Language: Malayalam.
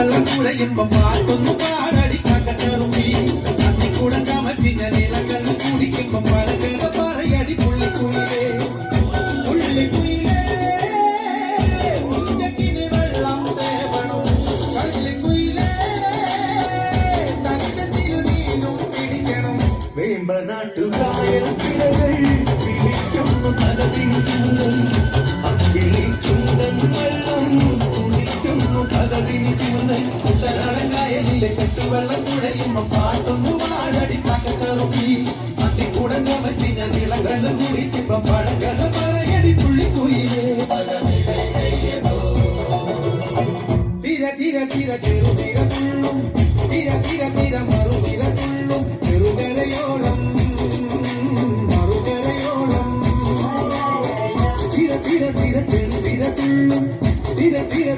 വെള്ളം കുഴയുമ്പോ പാട്ടൊന്നു പാടടി കാക്കത്തറുമ്പി അന്നിക്കൂടം കമത്തിഞ്ഞ നിലകൾ കുടിക്കുമ്പോ പടകഥ പറയടി പുള്ളിക്കുയിലേ പുള്ളിക്കുയിലേ മുറ്റക്കിന് വെള്ളം തേവണം കള്ളിക്കുയിലേ തങ്കത്തിനു നീനും പിടിക്കണം വേമ്പനാട്ടുകായൽ തിരകൾ വിളിക്കുന്നു കലതിന് ചൂടൻ അങ്കിളി ചൂടൻ വെള്ളം കുടിക്കുന്നു കലതിന് ചൂടൻ കുട്ടനാടൻകായലിലെ കെട്ടുവെള്ളം കുഴയുമ്പോ പാട്ടൊന്നു പാടടി പാക്കത്തറുമ്പി അത്തിക്കൂടം കമത്തിഞ്ഞ നിളകളും കുടിക്കുമ്പോ പഴകഥ പറയടി പുള്ളിക്കുയിലേ തിര തിര തിര ചെറുതിര തുള്ളും തിര തിര തിര മറുതിര തുള്ളും ചെറുകരയോളം മറുകരയോളം തിര തിര തിര ചെറുതിര തുള്ളും തിര തിര